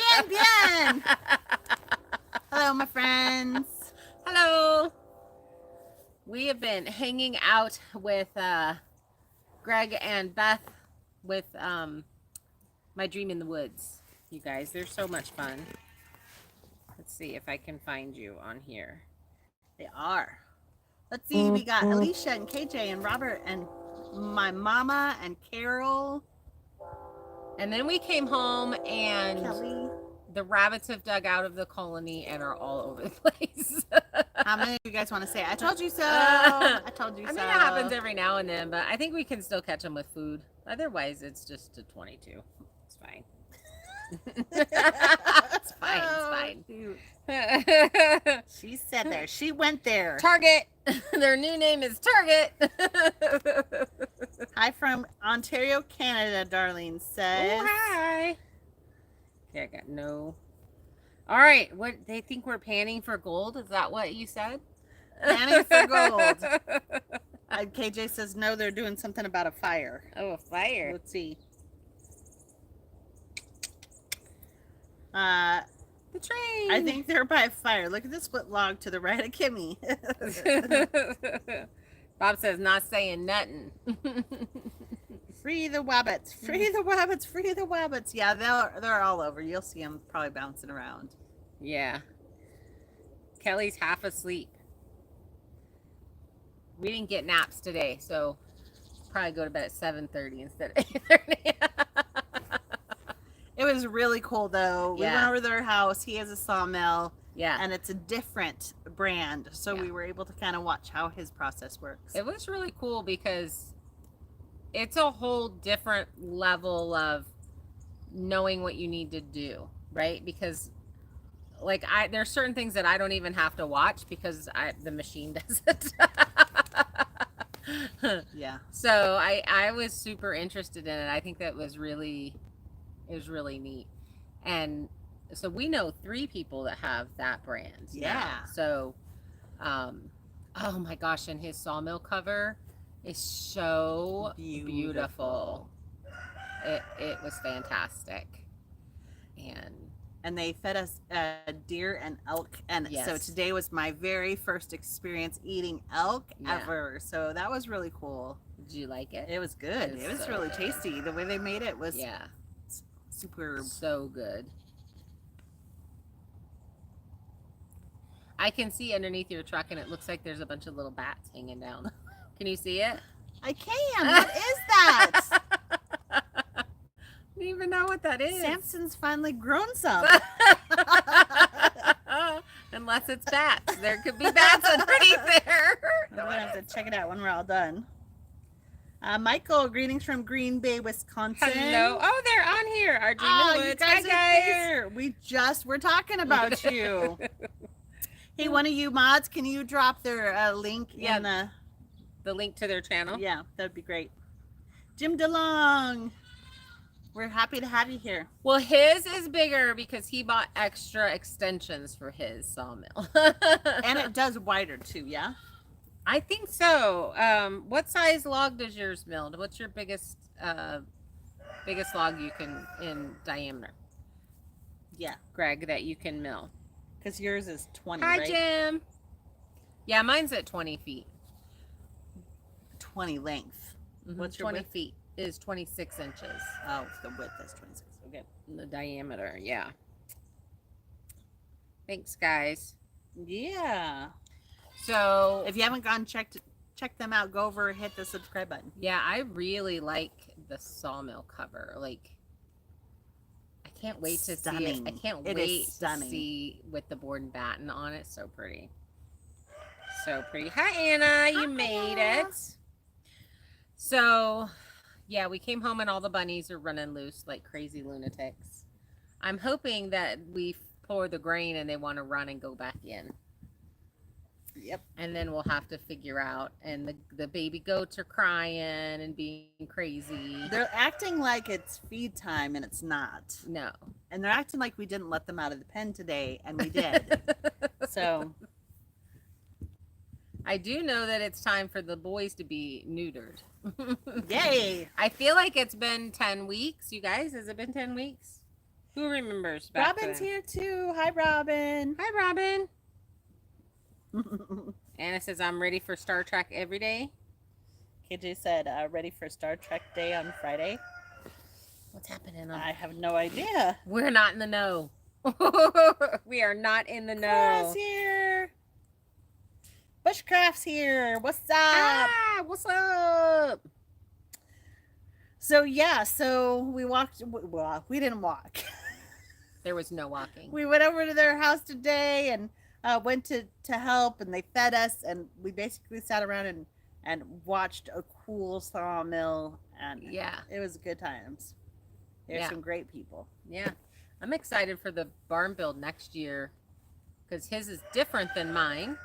Bien, bien. Hello, my friends. Hello. We have been hanging out with Greg and Beth with My Dream in the Woods. You guys, they're so much fun. Let's see if I can find you on here. They are. Let's see. We got Alicia and KJ and Robert and my mama and Carol. And then we came home and Kelly. the rabbits have dug out of the colony and are all over the place. How many of you guys want to say, I told you so? I told you so. I mean, it happens every now and then, but I think we can still catch them with food. Otherwise, it's just a 22. It's fine. It's fine. It's fine. She said there. She went there. Target. Their new name is Target. Hi from Ontario, Canada, Darlene says. Oh, hi. Okay, I got no. All right. What, they think we're panning for gold? Is that what you said? Panning for gold. KJ says no, they're doing something about a fire. Oh, a fire. Let's see. The train. I think they're by a fire. Look at the split log to the right of Kimmy. Bob says not saying nothing. Free the wabbits. Free the wabbits. Free the wabbits. Yeah, they're all over. You'll see them probably bouncing around. Yeah. Kelly's half asleep. We didn't get naps today, so probably go to bed at 7:30 instead of 8:30. It was really cool though. We went over to their house. He has a sawmill. Yeah. And it's a different brand. So we were able to kind of watch how his process works. It was really cool because it's a whole different level of knowing what you need to do, right? Because like there's certain things that I don't even have to watch because the machine does it. Yeah. So I was super interested in it. I think that was really neat. And so we know 3 people that have that brand. Yeah. Now. So, oh my gosh. And his sawmill cover is so beautiful. It was fantastic. And they fed us deer and elk. And so today was my very first experience eating elk ever. So that was really cool. Did you like it? It was good. It was really tasty. The way they made it was superb. So good. I can see underneath your truck and it looks like there's a bunch of little bats hanging down. Can you see it? I can. What is that? I don't even know what that is. Samson's finally grown some. Unless it's bats. There could be bats underneath there. I'm going to have to check it out when we're all done. Michael, greetings from Green Bay, Wisconsin. Hello. Oh, they're on here. Our Dream in the Woods. Hi, guys. We're talking about you. Hey, one of you mods, can you drop their link in the link to their channel? Yeah, that'd be great. Jim DeLong, we're happy to have you here. Well, his is bigger because he bought extra extensions for his sawmill. And it does wider too, yeah? I think so. What size log does yours mill? What's your biggest log you can in diameter? Yeah, Greg, that you can mill. Because yours is 20, Hi, right? Jim. Yeah, mine's at 20 feet. 20 length. Mm-hmm. What's your 20 width? feet is 26 inches. Oh, the width is 26. Okay. And the diameter, yeah. Thanks, guys. Yeah. So if you haven't gone check them out, go over, hit the subscribe button. Yeah, I really like the sawmill cover. Like, I can't wait to see it. I can't wait to see with the board and batten on it. So pretty. So pretty. Hi, Anna. You made it. So, yeah, we came home and all the bunnies are running loose like crazy lunatics. I'm hoping that we pour the grain and they want to run and go back in. Yep. And then we'll have to figure out. And the baby goats are crying and being crazy. They're acting like it's feed time and it's not. No. And they're acting like we didn't let them out of the pen today, and we did. So I do know that it's time for the boys to be neutered. Yay! I feel like it's been 10 weeks. You guys, has it been 10 weeks? Who remembers back Robin's then? here too. Hi, Robin. Hi, Robin. Anna says, I'm ready for Star Trek every day. KJ said, ready for Star Trek Day on Friday. What's happening? I have no idea. We're not in the know. We are not in the know. Clara's here. Bushcraft's here. What's up? Ah, what's up? So yeah, so we walked. Well, we didn't walk. There was no walking. We went over to their house today and went to help, and they fed us, and we basically sat around and watched a cool sawmill, and Yeah, it was good times. There's some great people. Yeah, I'm excited for the barn build next year because his is different than mine,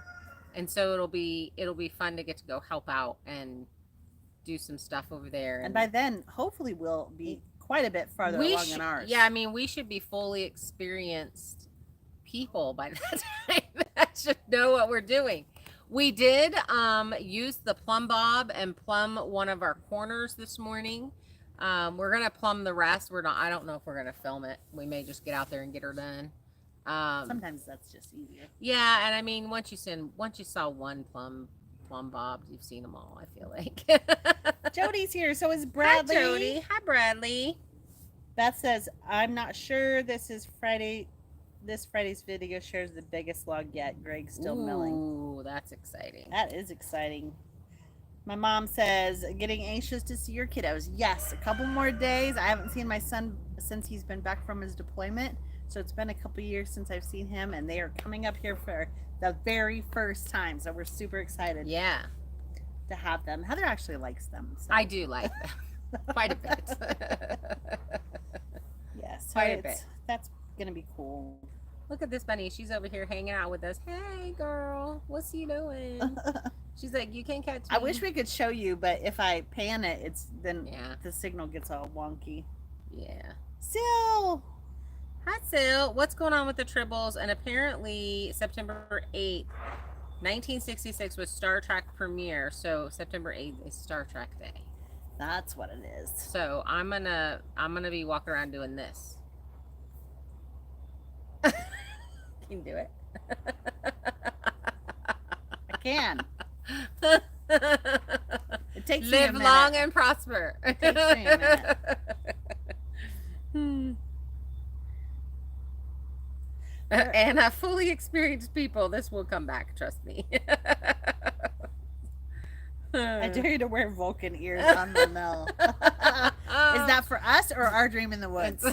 and so it'll be fun to get to go help out and do some stuff over there. And by then, hopefully, we'll be quite a bit farther along in ours. Yeah, I mean, we should be fully experienced people by that time. That should know what we're doing. We did use the plumb bob and plumb one of our corners this morning. We're gonna plumb the rest. I don't know if we're gonna film it. We may just get out there and get her done. Sometimes that's just easier. Yeah, and I mean, once you saw one plumb bob, you've seen them all. I feel like. Jody's here. So is Bradley. Hi, Jody. Hi, Bradley. Beth says, I'm not sure this Friday's video shares the biggest log yet. Greg's still milling. Ooh, that's exciting. That is exciting. My mom says, getting anxious to see your kiddos. Yes, a couple more days. I haven't seen my son since he's been back from his deployment. So it's been a couple years since I've seen him, and they are coming up here for the very first time. So we're super excited. Yeah. To have them. Heather actually likes them. So. I do like them. Quite a bit. Yes. Quite a bit. That's going to be cool. Look at this bunny. She's over here hanging out with us. Hey, girl. What's you doing? She's like, you can't catch me. I wish we could show you, but if I pan it, the signal gets all wonky. Yeah. Sil! Hi, Sil. What's going on with the Tribbles? And apparently September 8th, 1966 was Star Trek premiere. So September 8th is Star Trek Day. That's what it is. So I'm gonna be walking around doing this. Can you do it? I can. It takes Live me a long minute. and prosper. It takes me a minute. And fully experienced people, this will come back, trust me. I dare you to wear Vulcan ears on the mill. Is that for us or our dream in the woods?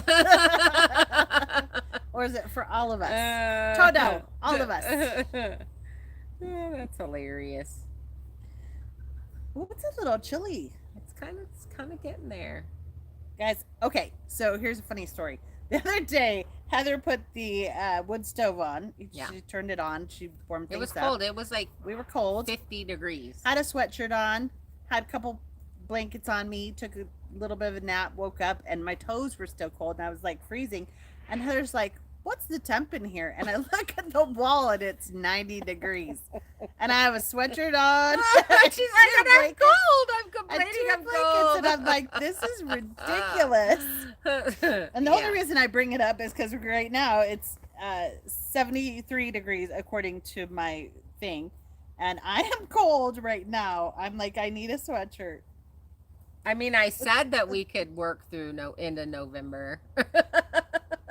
Or is it for all of us? Todo, all of us. Oh, that's hilarious. Ooh, it's a little chilly. It's kind of getting there. Guys, okay, so here's a funny story. The other day, Heather put the wood stove on. Yeah. She turned it on. She warmed things up. It was cold. It was like we were cold. 50 degrees. Had a sweatshirt on. Had a couple blankets on me. Took a little bit of a nap. Woke up, and my toes were still cold, and I was like freezing. And Heather's like, what's the temp in here? And I look at the wall, and it's 90 degrees. And I have a sweatshirt on. She's like, I'm cold. I'm complaining I'm cold. And I'm like, this is ridiculous. And the only reason I bring it up is because right now it's 73 degrees according to my thing. And I am cold right now. I'm like, I need a sweatshirt. I mean, I said that we could work through into November.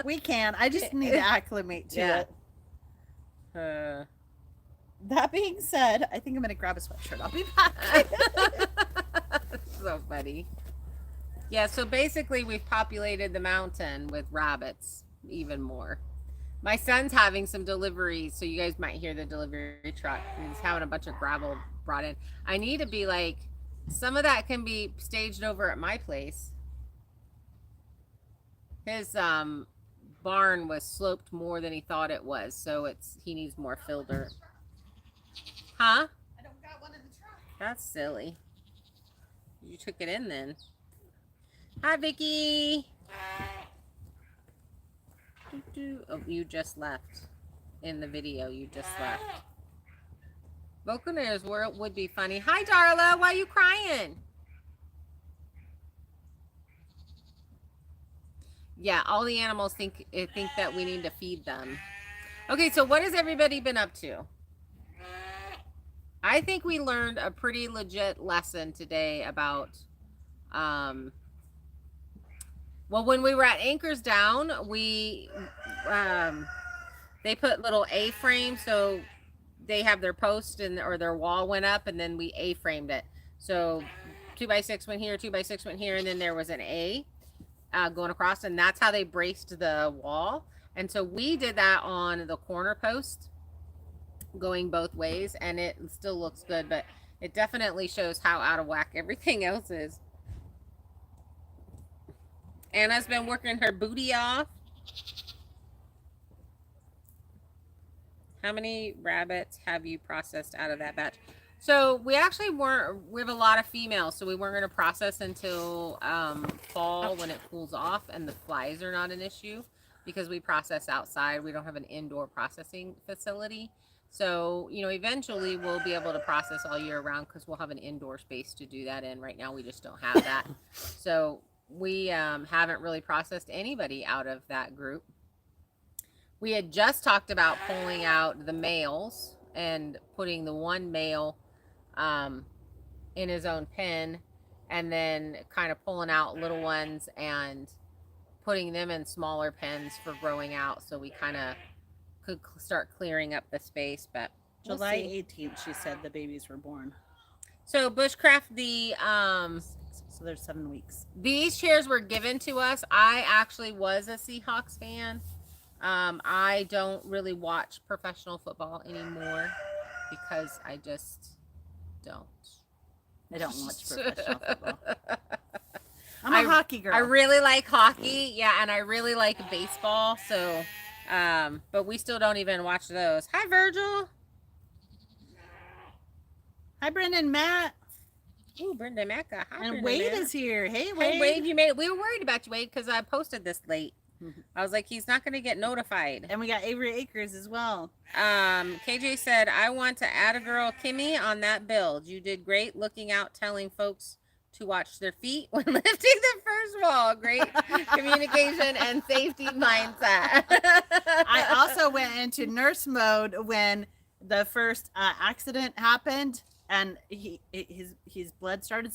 We can. I just need to acclimate to it. That being said, I think I'm going to grab a sweatshirt. I'll be back. So funny. Yeah, so basically we've populated the mountain with rabbits even more. My son's having some deliveries, so you guys might hear the delivery truck. He's having a bunch of gravel brought in. I need to be like, some of that can be staged over at my place. His barn was sloped more than he thought it was, so he needs more filter. Huh? I don't got one in the truck. That's silly. You took it in then. Hi, Vicky. Oh, you just left. In the video, you just left. Vulcaneers would be funny. Hi, Darla. Why are you crying? Yeah, all the animals think that we need to feed them. Okay, so what has everybody been up to? I think we learned a pretty legit lesson today about well, when we were at Anchors Down, they put little A-frames, so they have their post or their wall went up, and then we A-framed it. So 2x6 went here, 2x6 went here, and then there was an A going across, and that's how they braced the wall. And so we did that on the corner post, going both ways, and it still looks good, but it definitely shows how out of whack everything else is. Anna's been working her booty off. How many rabbits have you processed out of that batch? So we actually we have a lot of females, so we weren't going to process until fall when it cools off and the flies are not an issue, because we process outside. We don't have an indoor processing facility. So, you know, eventually we'll be able to process all year round because we'll have an indoor space to do that in. Right now we just don't have that. So we haven't really processed anybody out of that group. We had just talked about pulling out the males and putting the one male in his own pen, and then kind of pulling out little ones and putting them in smaller pens for growing out, so we kind of could start clearing up the space. But July 18th, she said the babies were born. So Bushcraft, so there's 7 weeks. These chairs were given to us. I actually was a Seahawks fan. I don't really watch professional football anymore because I just don't. I don't watch professional football. I'm a hockey girl. I really like hockey, yeah, and I really like baseball. So, but we still don't even watch those. Hi, Virgil. Hi, Brendan, Matt. Ooh, Brenda Macca. Hi, and Brenda Wade Matt. is here. Hey, Wade. Hey, Wade, you made it. We were worried about you, Wade, because I posted this late. I was like, he's not going to get notified. And we got Avery Akers as well. KJ said, I want to add a girl, Kimmy, on that build. You did great looking out, telling folks to watch their feet when lifting the first wall. Great communication and safety mindset. I also went into nurse mode when the first accident happened, and his blood started,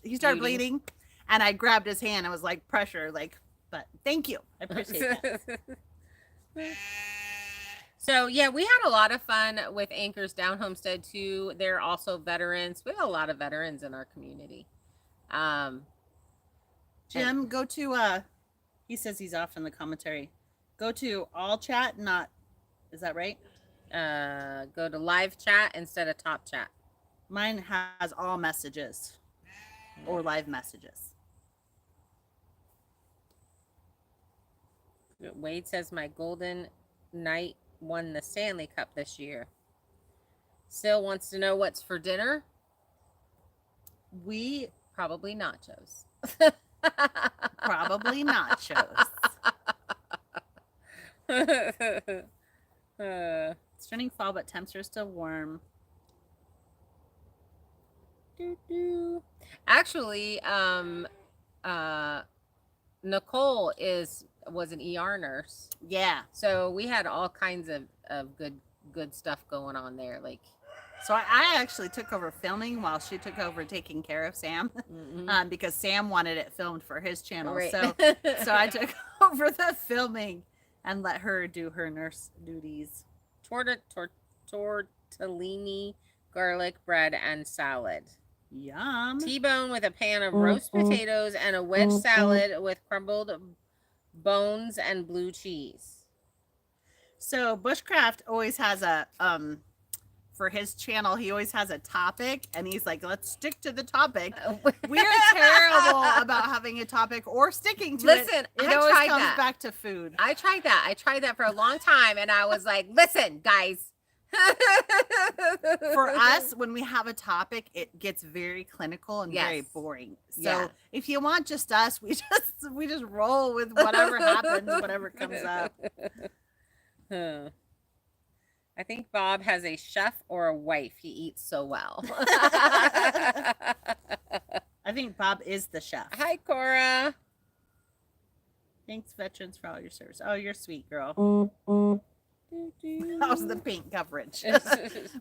he started bleeding, and I grabbed his hand. I was like, pressure, like, but thank you. I appreciate that. So, yeah, we had a lot of fun with Anchors Down Homestead, too. They're also veterans. We have a lot of veterans in our community. Jim, go to, he says he's off in the commentary. Go to all chat, is that right? Go to live chat instead of top chat. Mine has all messages or live messages. Wade says my Golden Knight won the Stanley Cup this year. Still wants to know what's for dinner. We probably nachos. Probably nachos. It's turning fall, but temps are still warm. Actually, Nicole was an ER nurse. Yeah. So we had all kinds of good stuff going on there. Like, so I actually took over filming while she took over taking care of Sam, because Sam wanted it filmed for his channel. Right. So I took over the filming and let her do her nurse duties. Tortellini, garlic bread, and salad. Yum. T-bone with a pan of roast potatoes and a wedge salad with crumbled bones and blue cheese. So Bushcraft always has a for his channel, he always has a topic, and he's like, let's stick to the topic. We're terrible about having a topic or sticking to it. Listen, it always comes back to food. I tried that for a long time, and I was like, listen, guys. For us, when we have a topic, it gets very clinical and very boring. So if you want just us, we just roll with whatever happens, whatever comes up. I think Bob has a chef or a wife. He eats so well. I think Bob is the chef. Hi, Cora. Thanks, veterans, for all your service. Oh, you're sweet, girl. That was the paint coverage.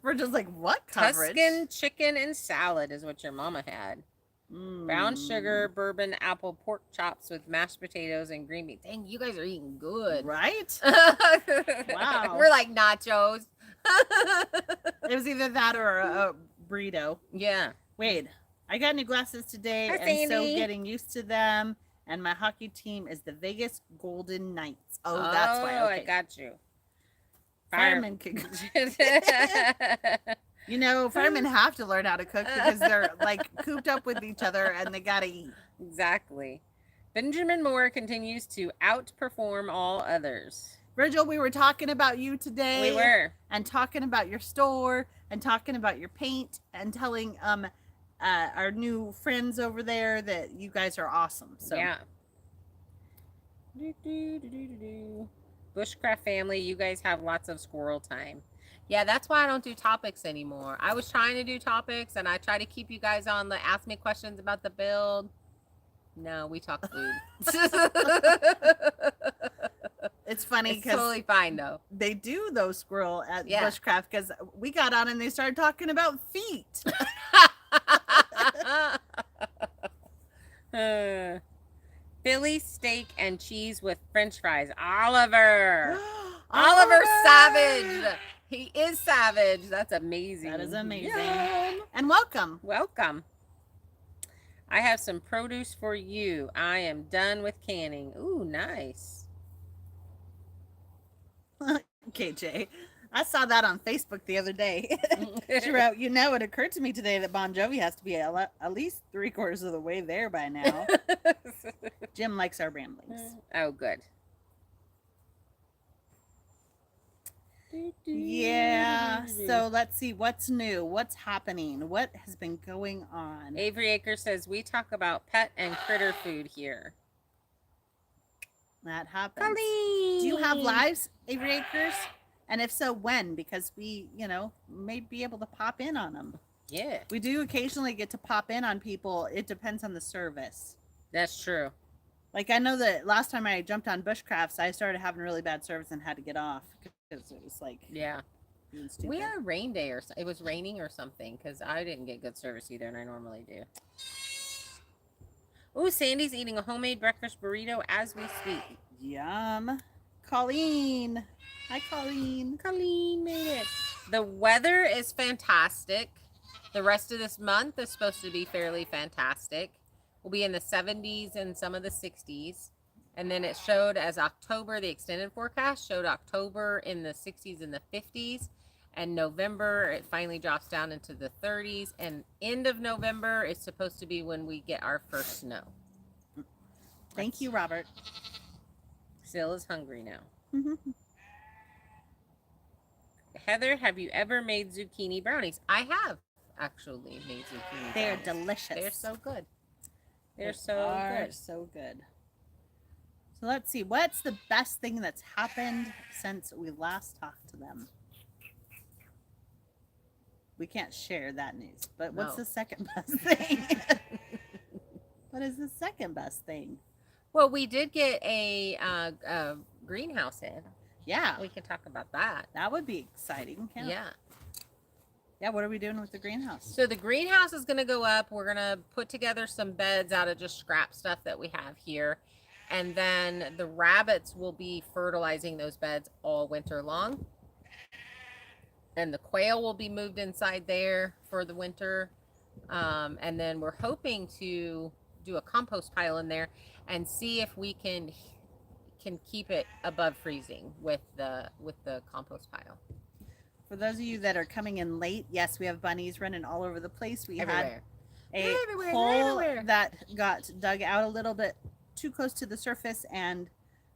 We're just like, what coverage? Tuscan chicken and salad is what your mama had. Brown sugar, bourbon, apple, pork chops with mashed potatoes and green beans. Dang, you guys are eating good. Right? Wow. We're like nachos. It was either that or a burrito. Yeah. Wait, I got new glasses today, Hi, and so Sandy. getting used to them. And my hockey team is the Vegas Golden Knights. Oh, that's why. Okay. I got you. Firemen could. You know, firemen have to learn how to cook because they're like cooped up with each other and they gotta eat. Exactly. Benjamin Moore continues to outperform all others. Virgil, we were talking about you today. We were. And talking about your store and talking about your paint and telling our new friends over there that you guys are awesome. So yeah. Bushcraft family, you guys have lots of squirrel time. Yeah, that's why I don't do topics anymore. I was trying to do topics, and I try to keep you guys on the ask me questions about the build. No, we talk food. It's funny It's because totally fine though. they do those squirrel at Yeah. Bushcraft because we got on and they started talking about feet. Philly steak and cheese with French fries. Oliver. Oliver Savage. He is savage. That's amazing. That is amazing. Yum. And welcome. Welcome. I have some produce for you. I am done with canning. Ooh, nice. KJ, I saw that on Facebook the other day. She wrote, you know, it occurred to me today that Bon Jovi has to be at least 3/4 of the way there by now. Jim likes our ramblings. Oh, good. Yeah, so let's see what's new, what's happening, what has been going on. Avery Acre says we talk about pet and critter food here. That happens. Colleen. Do you have lives, Avery Acres? And if so, when? Because we, you know, may be able to pop in on them. Yeah, We do occasionally get to pop in on people. It depends on the service. that's true. Like I know that last time I jumped on Bushcrafts, I started having really bad service and had to get off because it was like Yeah. being stupid. We had a rain day or it was raining or something because I didn't get good service either, and I normally do. Ooh, Sandy's eating a homemade breakfast burrito as we speak. Yum. Colleen. Hi, Colleen. Colleen made it. The weather is fantastic. The rest of this month is supposed to be fairly fantastic. We'll be in the 70s and some of the 60s. And then it showed as October, the extended forecast showed October in the 60s and the 50s. And November, it finally drops down into the 30s. And end of November is supposed to be when we get our first snow. Thank you, Robert. Sil is hungry now. Heather, have you ever made zucchini brownies? I have actually made zucchini They are brownies. delicious. They're so good. They're They so are good. so good. So let's see. What's the best thing that's happened since we last talked to them? We can't share that news. But what's No. the second best thing? What is the second best thing? Well, we did get a greenhouse in. Yeah, We can talk about that. that would be exciting. Yeah. Yeah, what are we doing with the greenhouse? So the greenhouse is going to go up. We're going to put together some beds out of just scrap stuff that we have here. And then the rabbits will be fertilizing those beds all winter long. And the quail will be moved inside there for the winter. And then we're hoping to do a compost pile in there and see if we can keep it above freezing with the compost pile. For those of you that are coming in late, yes, we have bunnies running all over the place. We Everywhere. had They're a everywhere, they're hole everywhere. that got dug out a little bit too close to the surface, and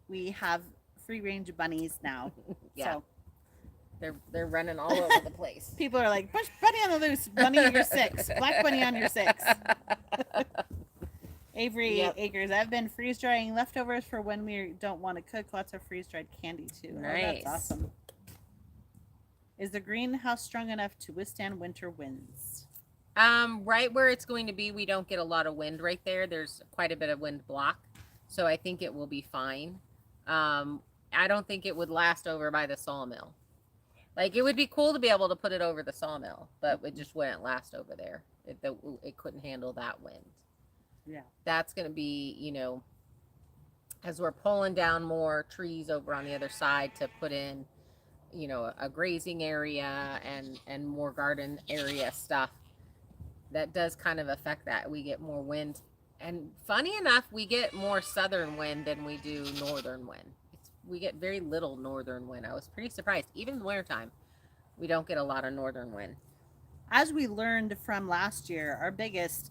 we have free range bunnies now. Yeah. So They're running all over the place. people are like, "Push bunny on the loose, bunny on your 6, black bunny on your 6. Avery Yep. Acres. I've been freeze drying leftovers for when we don't want to cook. Lots of freeze dried candy too. Nice. Oh, that's awesome. Is the greenhouse strong enough to withstand winter winds? Right where it's going to be, we don't get a lot of wind right there. There's quite a bit of wind block. So I think it will be fine. I don't think it would last over by the sawmill. Like, it would be cool to be able to put it over the sawmill, but it just wouldn't last over there. It couldn't handle that wind. Yeah. That's going to be, you know, as we're pulling down more trees over on the other side to put in, you know, a grazing area and more garden area stuff. That does kind of affect that. We get more wind. And funny enough, we get more southern wind than we do northern wind. We get very little northern wind. I was pretty surprised. Even in the wintertime, we don't get a lot of northern wind. As we learned from last year, our biggest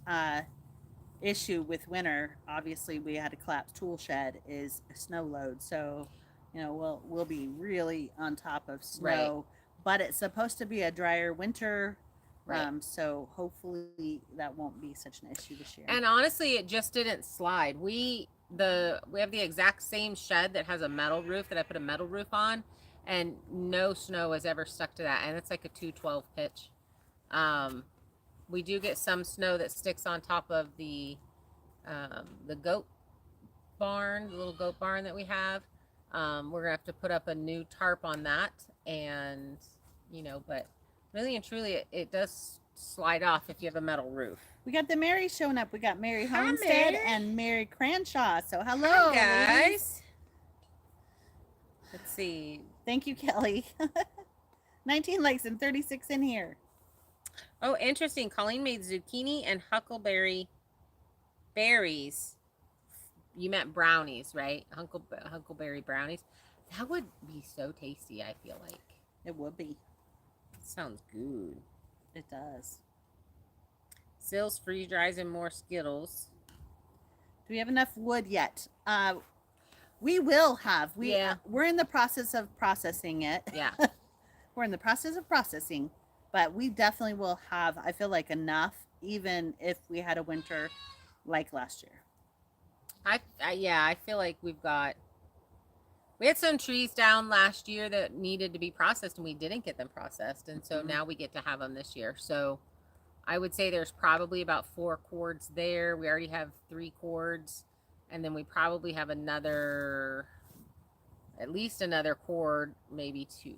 issue with winter, obviously we had a collapsed tool shed, is snow load. So, you know, we'll be really on top of snow, but it's supposed to be a drier winter. Right. So hopefully that won't be such an issue this year. And honestly, it just didn't slide. We have the exact same shed that has a metal roof that I put a metal roof on, and no snow has ever stuck to that. And it's like a 212 pitch. We do get some snow that sticks on top of the goat barn, the little goat barn that we have. We're gonna have to put up a new tarp on that, and you know, but really and truly, it does slide off if you have a metal roof. We got the Mary showing up. We got Mary Hi, Homestead Mary. and Mary Cranshaw. So hello, Hi, ladies. guys. Let's see. Thank you, Kelly. 19 likes and 36 in here. Oh, interesting. Colleen made zucchini and huckleberry berries. You meant brownies, right? Huckleberry brownies. That would be so tasty, I feel like. It would be. Sounds good. It does. Sills freeze dries and more Skittles. Do we have enough wood yet? We will have. We're in the process of processing it. Yeah. We're in the process of processing, but we definitely will have, I feel like, enough, even if we had a winter like last year. I feel like we had some trees down last year that needed to be processed and we didn't get them processed, and so now we get to have them this year. So I would say there's probably about 4 cords there. We already have 3 cords, and then we probably have at least another cord, maybe 2.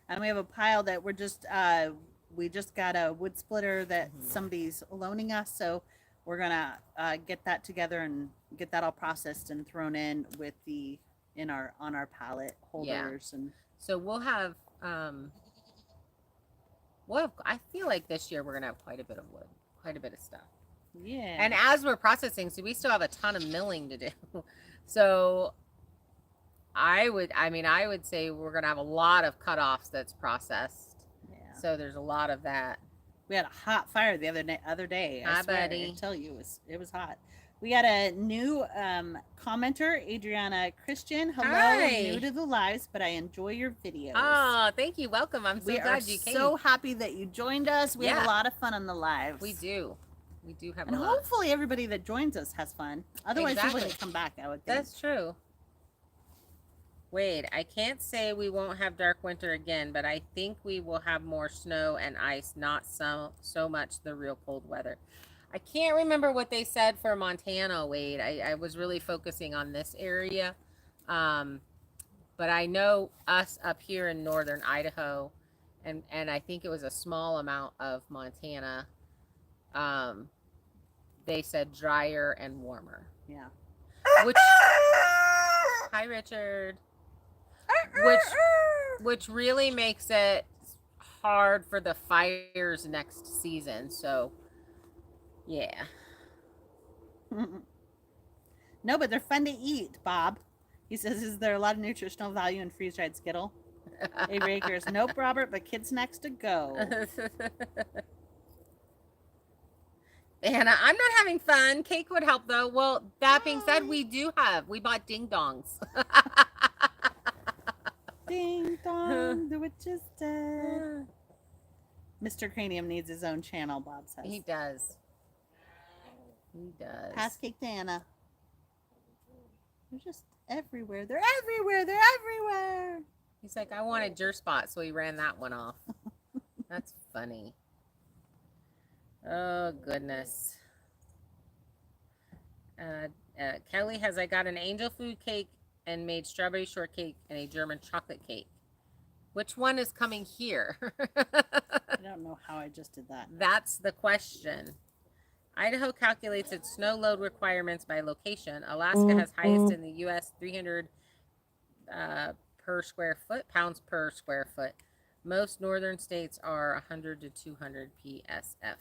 And we have a pile that we just got a wood splitter that somebody's loaning us, so we're gonna get that together and get that all processed and thrown in with on our pallet holders. And so we'll have I feel like this year we're gonna have quite a bit of wood, quite a bit of stuff. Yeah. And as we're processing, so we still have a ton of milling to do. So I would say we're gonna have a lot of cutoffs that's processed. Yeah. So there's a lot of that. We had a hot fire the other day. Hi, swear, buddy. I tell you, it was hot. We got a new commenter, Adriana Christian. Hello, Hi. new to the lives, but I enjoy your videos. Oh, thank you. Welcome. I'm so we glad are you came. so happy that you joined us. We have Yeah. a lot of fun on the lives. We do have And a lot. hopefully everybody that joins us has fun. Otherwise, Exactly. they wouldn't come back, I would think. That's true. Wait, I can't say we won't have dark winter again, but I think we will have more snow and ice, not so much the real cold weather. I can't remember what they said for Montana, Wade. I was really focusing on this area. But I know us up here in northern Idaho, and I think it was a small amount of Montana, they said drier and warmer. Yeah. Which, hi Richard. Which really makes it hard for the fires next season. So, yeah. No, but they're fun to eat, Bob. He says, is there a lot of nutritional value in freeze-dried Skittle? Avery Akers, nope, Robert, but kid snacks to go. Anna, I'm not having fun. Cake would help though. Well, that being said, we bought ding dongs. Ding dong, the witch is dead. Mr. Cranium needs his own channel, Bob says. He does. He does. Pass cake to Anna. They're just everywhere. They're everywhere. They're everywhere. He's like, I wanted your spot, so he ran that one off. That's funny. Oh, goodness. Kelly has, I got an angel food cake and made strawberry shortcake and a German chocolate cake. Which one is coming here? I don't know how I just did that. That's the question. Idaho calculates its snow load requirements by location. Alaska has highest in the U.S., 300 per square foot, pounds per square foot. Most northern states are 100 to 200 PSF.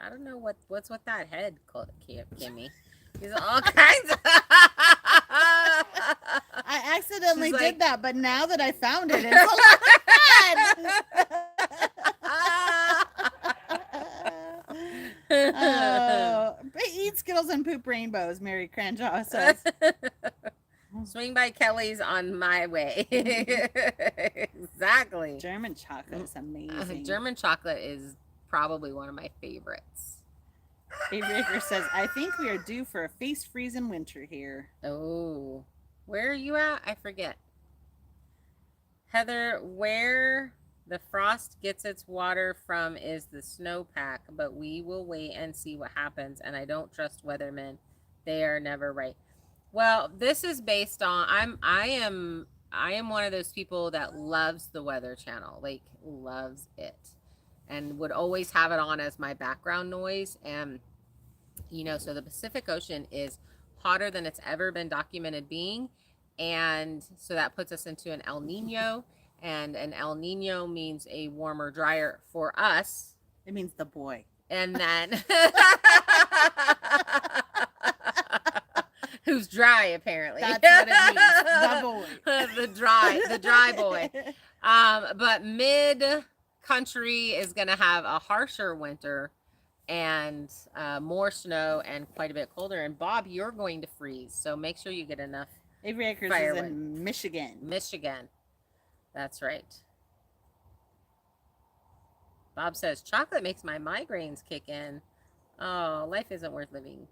I don't know what's with that head, Kimmy. These are all kinds of... I accidentally She's did like- that, but now that I found it, it's oh, eat Skittles and poop rainbows, Mary Cranshaw says. Swing by Kelly's on my way. Exactly. German chocolate is amazing. German chocolate is probably one of my favorites. Dave Raker says, I think we are due for a face freezing winter here. Oh, where are you at? I forget. Heather, where the frost gets its water from is the snowpack, but we will wait and see what happens. And I don't trust weathermen. They are never right. Well, this is based on I am one of those people that loves the Weather Channel, like loves it, and would always have it on as my background noise. And so the Pacific Ocean is hotter than it's ever been documented being, and so that puts us into an El Nino, and an El Nino means a warmer, drier for us. It means the boy. And then who's dry apparently. That's what it means. The boy. the dry boy. But mid country is gonna have a harsher winter and more snow and quite a bit colder. And Bob, you're going to freeze, so make sure you get enough. Avery Akers is Firewood. in Michigan. Michigan. That's right. Bob says chocolate makes my migraines kick in. Oh, life isn't worth living.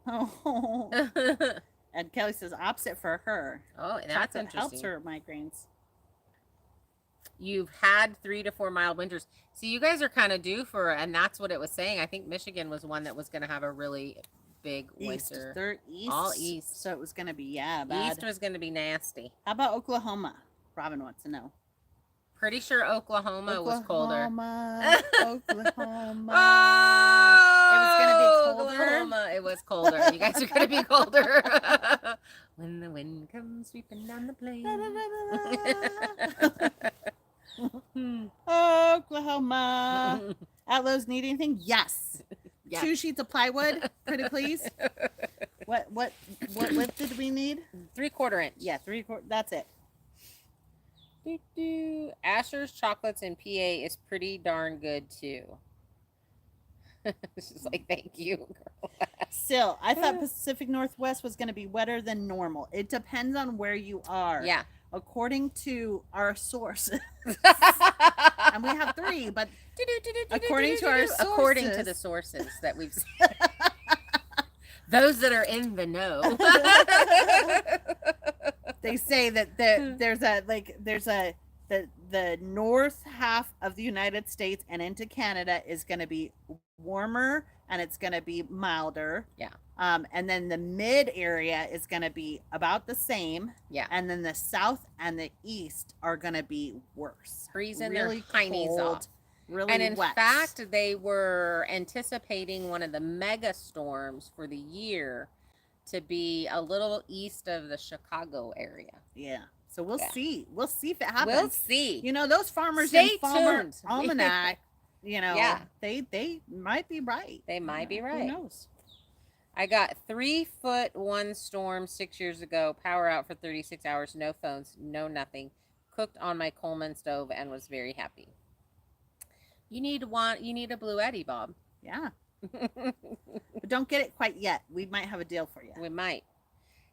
Oh. And Kelly says opposite for her. Oh, that's Chocolate interesting. helps her migraines. You've had 3 to 4 mild winters. See, you guys are kind of due for, and that's what it was saying. I think Michigan was one that was going to have a really big East. winter. They're east. All east. So it was going to be, bad. East was going to be nasty. How about Oklahoma? Robin wants to know. Pretty sure Oklahoma was colder. Oklahoma. Oklahoma. Oh, It was gonna be colder? Oklahoma. It was colder. You guys are going to be colder. When the wind comes sweeping down the plain. Oklahoma. Atlos need anything? Yes. Yeah. 2 sheets of plywood, pretty please. What width did we need? 3/4 inch. Yeah, 3/4. That's it. Asher's Chocolates in PA is pretty darn good too. It's just like, thank you, girl. Still, I thought Pacific Northwest was going to be wetter than normal. It depends on where you are. Yeah. According to our sources. And we have 3, but according to our according to sources. the sources that we've seen. Those that are in the know. they say that there's the north half of the United States and into Canada is going to be warmer and it's going to be milder. Yeah. And then the mid area is going to be about the same. Yeah. And then the south and the east are going to be worse. Freezing really their heinies cold, off. really And in wet. fact, they were anticipating one of the mega storms for the year to be a little east of the Chicago area. Yeah. So we'll Yeah. see. We'll see if it happens. We'll see. You know, those farmers Stay in Farmer tuned. Almanac, Yeah. they might be right. They might be Who right. knows? I got 3-foot storm 6 years ago. Power out for 36 hours. No phones. No nothing. Cooked on my Coleman stove and was very happy. You need a Blue Eddy, Bob. Yeah. But don't get it quite yet. We might have a deal for you. We might.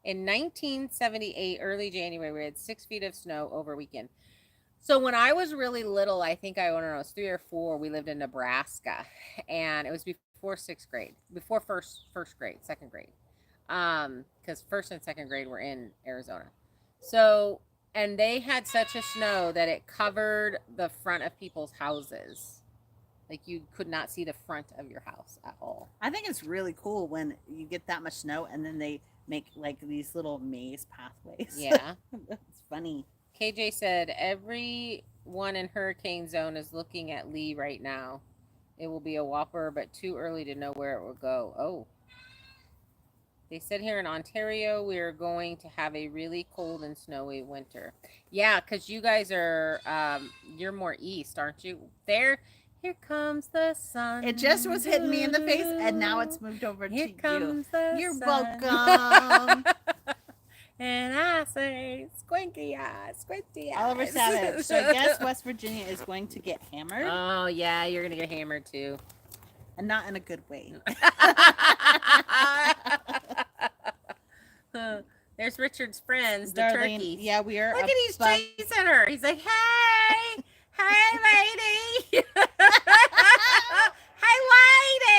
In 1978, early January, we had 6 feet of snow over weekend. So when I was really little, I think I don't know, it was 3 or 4, we lived in Nebraska. And it was before 6th grade. Before first grade, 2nd grade. Because 1st and 2nd grade were in Arizona. So, and they had such a snow that it covered the front of people's houses. Like you could not see the front of your house at all. I think it's really cool when you get that much snow and then they make like these little maze pathways. Yeah. It's funny. KJ said everyone in hurricane zone is looking at Lee right now. It will be a whopper, but too early to know where it will go. Oh. They said here in Ontario, we are going to have a really cold and snowy winter. Yeah, because you guys are, you're more east, aren't you? Here comes the sun. It just was hitting me in the face, and now it's moved over to Here you. comes the You're sun. welcome. And I say, squinky eyes, squinty eyes. Oliver Savage. So I guess West Virginia is going to get hammered, Oh, yeah, you're going to get hammered too. and not in a good way. There's Richard's friends, the Darlene, turkeys. yeah, we are. Look at he's above- chasing her. He's like, hey, hey, lady. Hey,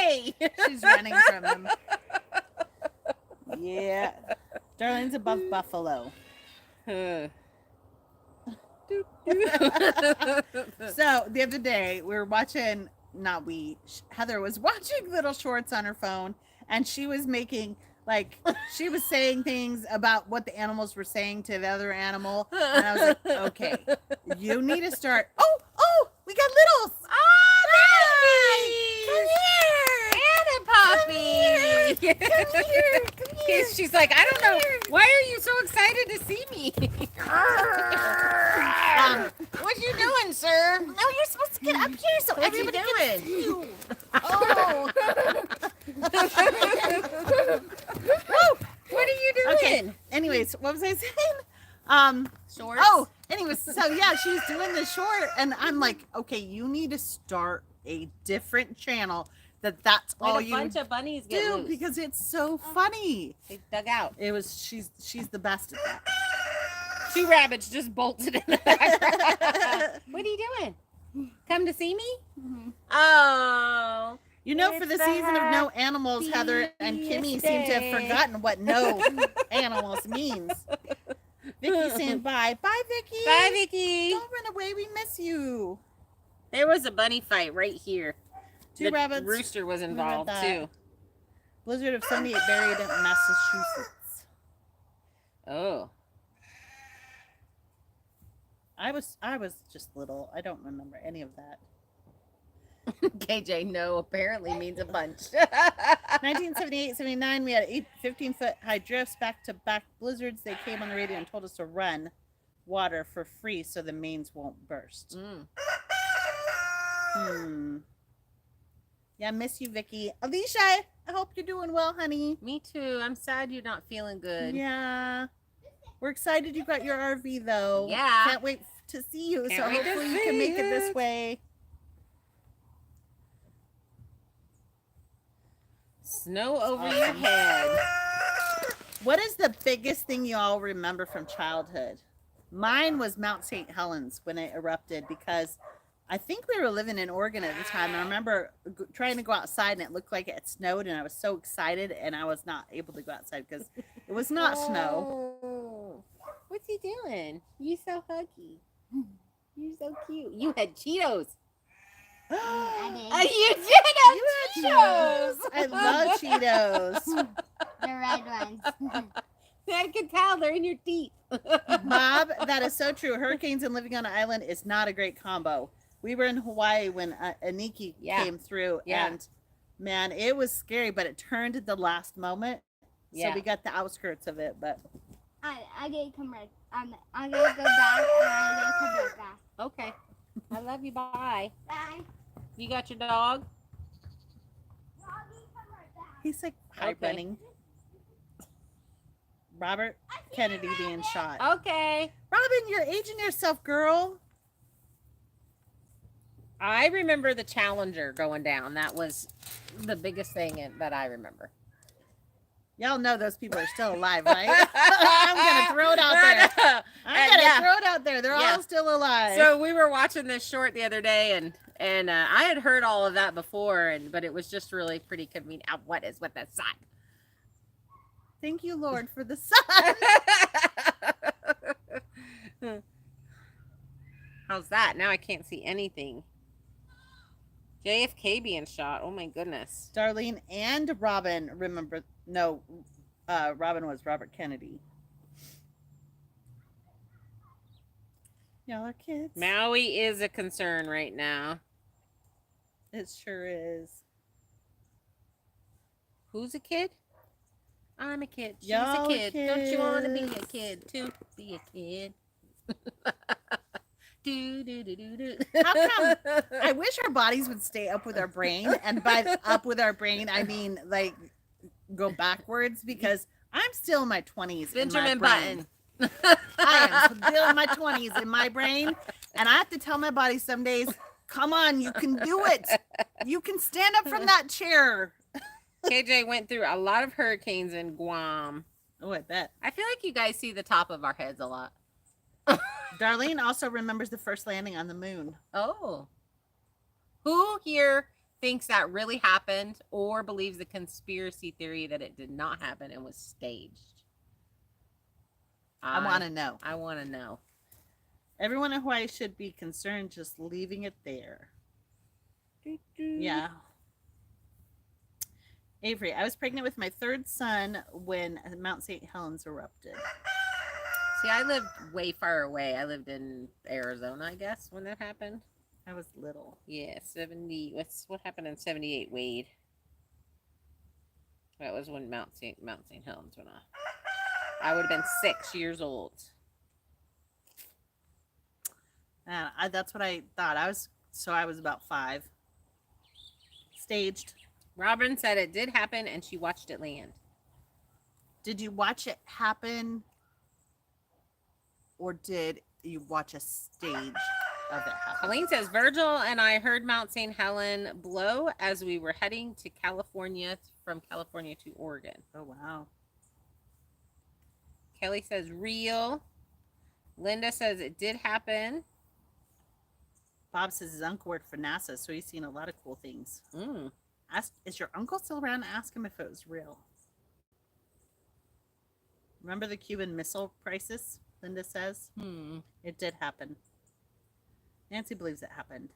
lady. She's running from him. Yeah. Darlene's above Buffalo. Huh. So the other day we were watching, Heather was watching little shorts on her phone, and she was making, like, she was saying things about what the animals were saying to the other animal. And I was like, okay, you need to start. Oh, we got littles. Oh, Poppy. Come here. She's like, I don't know. Why are you so excited to see me? What you doing, sir? No, you're supposed to get up here so What you everybody doing? can see you. Oh. What are you doing? Okay. Anyways, what was I saying? Shorts. Oh, anyways, so yeah, she's doing the short, and I'm like, okay, you need to start a different channel that's When all a you bunch of bunnies get do loose. because it's so funny. They dug out. She's the best at that. 2 rabbits just bolted in the background. What are you doing? Come to see me? Mm-hmm. Oh. You know, for It's the the season of no animals, Heather and Kimmy seem to have day. forgotten what no animals means. Vicky's saying bye. Bye, Vicky. Bye, Vicky. Don't run away. We miss you. There was a bunny fight right here. 2 The rabbits. rooster was read involved that. too. Blizzard of 78 buried in Massachusetts. Oh. I was just little. I don't remember any of that. KJ, no, apparently means a bunch. 1978, 79, we had 15-foot high drifts, back-to-back blizzards. They came on the radio and told us to run water for free so the mains won't burst. Yeah, miss you, Vicky. Alicia, I hope you're doing well, honey. Me too. I'm sad you're not feeling good. Yeah. We're excited you got your RV, though. Yeah. Can't wait to see you, Can't so wait to hopefully you see can make it this it. way. Snow over your Awesome. head. What is the biggest thing you all remember from childhood? Mine was Mount St. Helens when it erupted because I think we were living in Oregon at the time. And I remember trying to go outside and it looked like it had snowed, and I was so excited, and I was not able to go outside because it was not snow. Oh. What's he doing? You so huggy. You're so cute. You had Cheetos. You did have Cheetos. I love Cheetos. The red ones. I can tell they're in your teeth. Bob, that is so true. Hurricanes and living on an island is not a great combo. We were in Hawaii when Aniki Yeah. came through, Yeah. and man, it was scary, but it turned at the last moment. Yeah. So we got the outskirts of it, but I gotta come right. I'm gonna go back and I'm gonna come right back. Okay. I love you. Bye. Bye. You got your dog? Doggy, come right back. he's like high Okay. running. Robert Kennedy being shot. Okay. Robin, you're aging yourself, girl. I remember the Challenger going down. That was the biggest thing that I remember. Y'all know those people are still alive, right? I'm gonna throw it out there. I'm gonna Yeah. throw it out there. They're Yeah. all still alive. So we were watching this short the other day, and I had heard all of that before, but it was just really pretty convenient. What is with the sun? Thank you, Lord, for the sun. How's that? Now I can't see anything. JFK being shot. Oh my goodness. Darlene and Robin remember. No, Robin was Robert Kennedy. Y'all are kids. Maui is a concern right now. It sure is. Who's a kid? I'm a kid. She's Y'all a kid. Don't you want to be a kids. kid? To be a kid. do do do do do. How come? I wish our bodies would stay up with our brain, and by up with our brain, I mean like go backwards because I'm still in my 20s. Benjamin Button. I am still in my 20s in my brain, and I have to tell my body some days, "Come on, you can do it. You can stand up from that chair." KJ went through a lot of hurricanes in Guam. Oh, I bet. I feel like you guys see the top of our heads a lot. Darlene also remembers the first landing on the moon. Oh. Who here thinks that really happened or believes the conspiracy theory that it did not happen and was staged? I want to know. I want to know. Everyone in Hawaii should be concerned just leaving it there. Yeah. Avery, I was pregnant with my third son when Mount St. Helens erupted. See, I lived way far away. I lived in Arizona, I guess, when that happened. I was little. Yeah, 70. What happened in 78, Wade? That was when Mount St. Helens went off. I would have been 6 years old. That's what I thought. I was about 5. Staged. Robin said it did happen and she watched it land. Did you watch it happen? Or did you watch a stage of it happen? Colleen says, Virgil and I heard Mount St. Helen blow as we were heading to California, from California to Oregon. Oh, wow. Kelly says, real. Linda says, it did happen. Bob says his uncle worked for NASA, so he's seen a lot of cool things. Is your uncle still around? Ask him if it was real. Remember the Cuban Missile Crisis? Linda says. It did happen. Nancy believes it happened.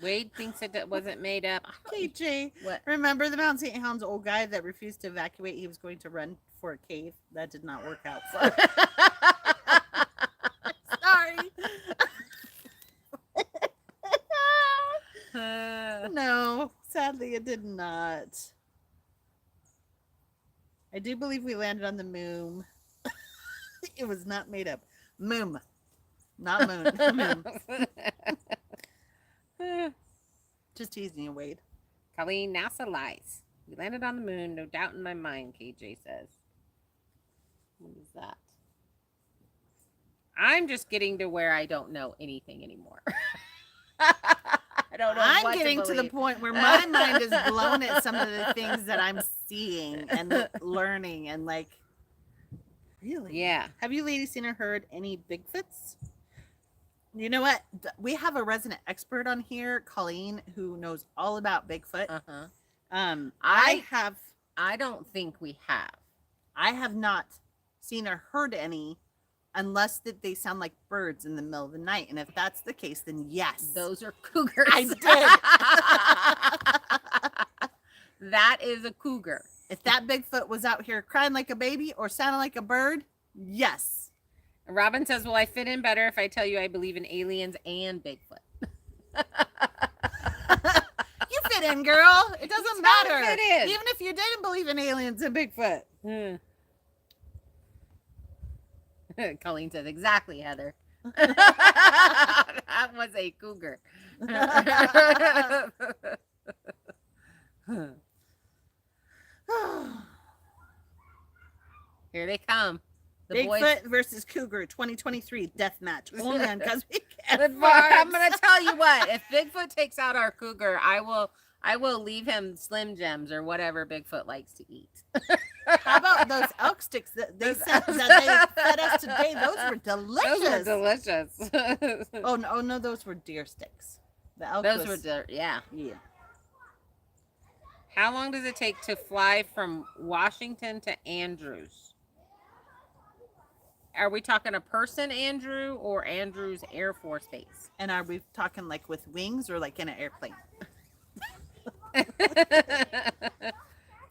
Wade thinks it wasn't made up. KJ, What? remember the Mount St. Helens old guy that refused to evacuate? He was going to run for a cave. That did not work out for him. Sorry. No, sadly it did not. I do believe we landed on the moon. It was not made up. Moon. Not moon. Moon. Just teasing you, Wade. Colleen, NASA lies. We landed on the moon, no doubt in my mind, KJ says. What is that? I'm just getting to where I don't know anything anymore. I don't know. I'm getting to the point where my mind is blown at some of the things that I'm seeing and learning and like, really? Yeah. Have you ladies seen or heard any Bigfoots? You know what? We have a resident expert on here, Colleen, who knows all about Bigfoot. I don't think we have. I have not seen or heard any unless that they sound like birds in the middle of the night. And if that's the case, then yes. Those are cougars. I did. That is a cougar. If that Bigfoot was out here crying like a baby or sounding like a bird, yes. Robin says, well, I fit in better if I tell you I believe in aliens and Bigfoot. You fit in, girl. It doesn't matter. Fit in. Even if you didn't believe in aliens and Bigfoot. Colleen says, exactly, Heather. That was a cougar. Here they come. The Bigfoot versus Cougar 2023 death match. Only on Cuz We Can I'm gonna tell you what. If Bigfoot takes out our cougar, I will leave him Slim Jims or whatever Bigfoot likes to eat. How about those elk sticks that they said that they fed us today? Those were delicious. Those were delicious. Oh no, those were deer sticks. The elk yeah. Yeah. How long does it take to fly from Washington to Andrews? Are we talking a person, Andrew, or Andrew's Air Force Base? And are we talking like with wings or like in an airplane?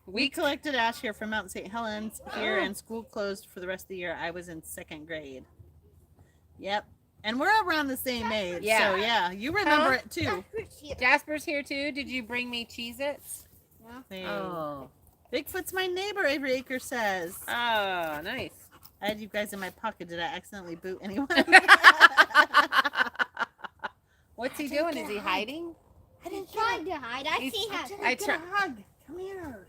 We collected ash here from Mount St. Helens here, and school closed for the rest of the year. I was in 2nd grade. Yep. And we're around the same age. Yeah. So, yeah, you remember it too. Jasper's here too. Did you bring me Cheez-Its? Hey. Oh. Bigfoot's my neighbor, Avery Acre says. Oh, nice. I had you guys in my pocket. Did I accidentally boot anyone? What's he doing? Is he hiding? He's trying to hide. I He's- see him. I Get try- a hug. Come here.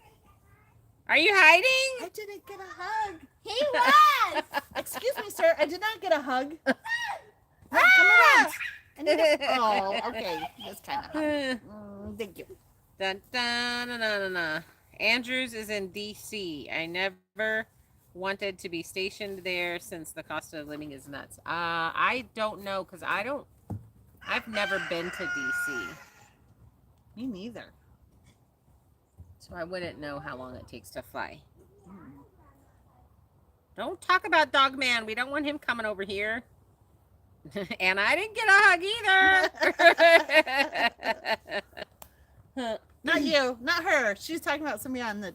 Are you hiding? I didn't get a hug. He was. Excuse me, sir. I did not get a hug. No, come around. I need a- oh, okay. That's kind of. Thank you. Dun, dun, dun, dun, dun, dun. Andrews is in DC. I never wanted to be stationed there since the cost of living is nuts. I don't know because I've never been to DC, Me neither. so I wouldn't know how long it takes to fly. Don't talk about Dog Man. We don't want him coming over here. And I didn't get a hug either. Not you. Not her. She's talking about somebody on the.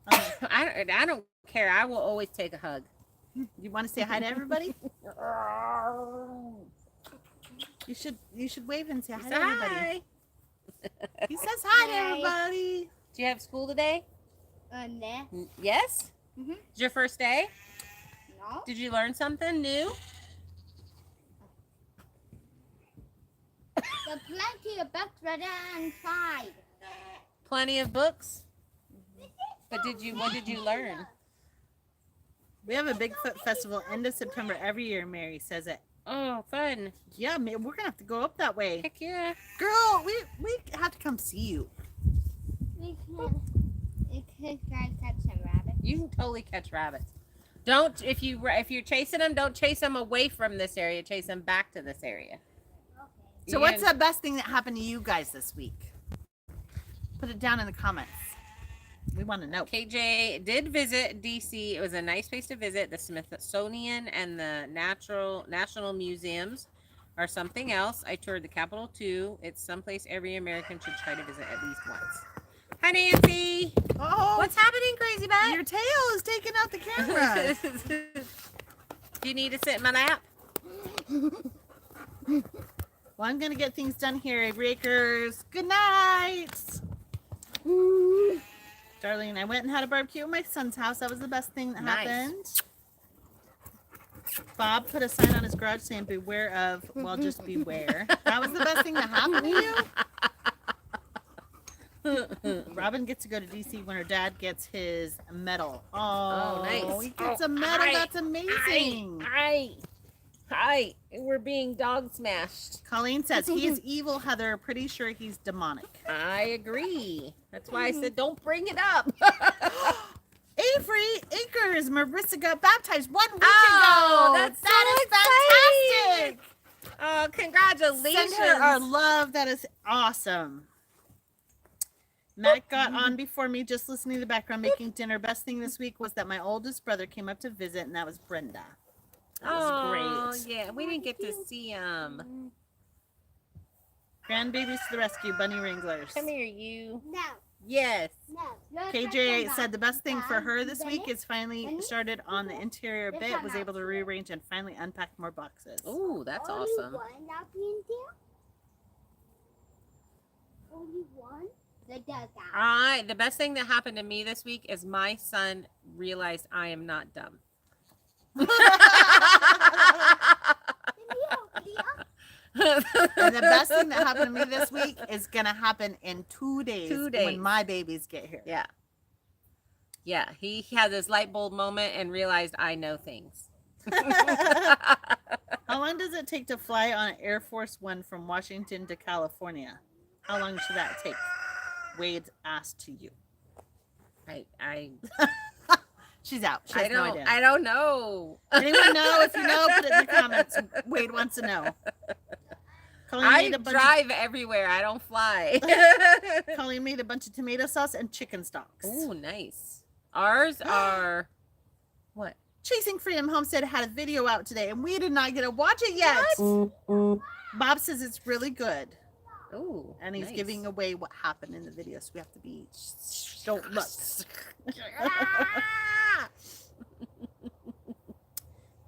I don't care. I will always take a hug. You want to say hi to everybody? You should wave and say hi Say to everybody. hi. He says hi to Hi. everybody. Do you have school today? Nah. Yes. Mhm. Is your first day? No. Did you learn something new? There's plenty of books right inside. Plenty of books. But what did you learn? We have a Bigfoot festival end of September every year. Mary says it. Oh, fun. Yeah, we're gonna have to go up that way. Heck yeah. Girl, we have to come see you. We can try to catch some rabbits. You can totally catch rabbits. Don't if you're chasing them, don't chase them away from this area. Chase them back to this area. So, what's the best thing that happened to you guys this week? Put it down in the comments. We want to know. KJ did visit DC. It was a nice place to visit. The Smithsonian and the National Museums are something else. I toured the Capitol too. It's someplace every American should try to visit at least once. Hi, Nancy. Oh, What's happening, Crazy Bat? your tail is taking out the camera. Do you need to sit in my lap? Well, I'm gonna get things done here, Avery Acres. Good night. Darling, I went and had a barbecue at my son's house. That was the best thing that Nice. happened. Bob put a sign on his garage saying, beware of, well, just beware. That was the best thing that happened to you? Robin gets to go to DC when her dad gets his medal. Oh, nice. He gets a Oh, medal. hi. That's amazing. Hi. We're being dog smashed. Colleen says, he is evil, Heather. Pretty sure he's demonic. I agree. That's why I said don't bring it up. Avery Acres, Marissa got baptized 1 week Oh, ago. that's That so is fantastic. Oh, congratulations. Send her our love. That is awesome. Matt got on before me, just listening to the background, making dinner. Best thing this week was that my oldest brother came up to visit, and that was Brenda. That was great. Yeah, we didn't get to see him. Grandbabies to the rescue, bunny wranglers. Come here, you. No. Yes. No. KJ said the best thing for her this week is finally started on the interior a bit, was able to rearrange and finally unpack more boxes. Oh, that's Only awesome. one nappy in there? Only one? The dugout. The best thing that happened to me this week is my son realized I am not dumb. And the best thing that happened to me this week is gonna happen in 2 days, 2 days. when my babies get here. Yeah. Yeah, he had this light bulb moment and realized I know things. How long does it take to fly on Air Force One from Washington to California? How long should that take? Wade asked to you. I She's out. She has no idea. I don't know. Anyone know? If you know, put it in the comments. Wade wants to know. Colleen I made a bunch drive everywhere. I don't fly. Colleen made a bunch of tomato sauce and chicken stalks. Oh, nice. Ours are what? Chasing Freedom Homestead had a video out today, and we did not get to watch it yet. Bob says it's really good, Ooh, and he's nice. giving away what happened in the video, so we have to be. Don't look.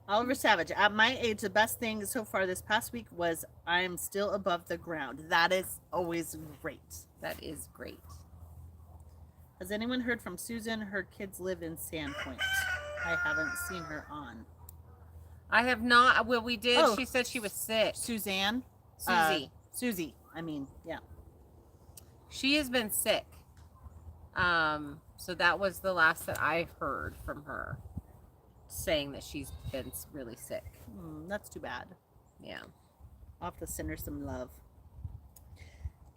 Oliver Savage. At my age, the best thing so far this past week was I'm still above the ground. That is always great. That is great. Has anyone heard from Susan? Her kids live in Sandpoint. I haven't seen her on. I have not. Well, we did. Oh. She said she was sick. Suzanne? Susie. Susie. I mean, yeah. She has been sick. So that was the last that I heard from her, saying that she's been really sick. That's too bad. Yeah. I'll have to send her some love.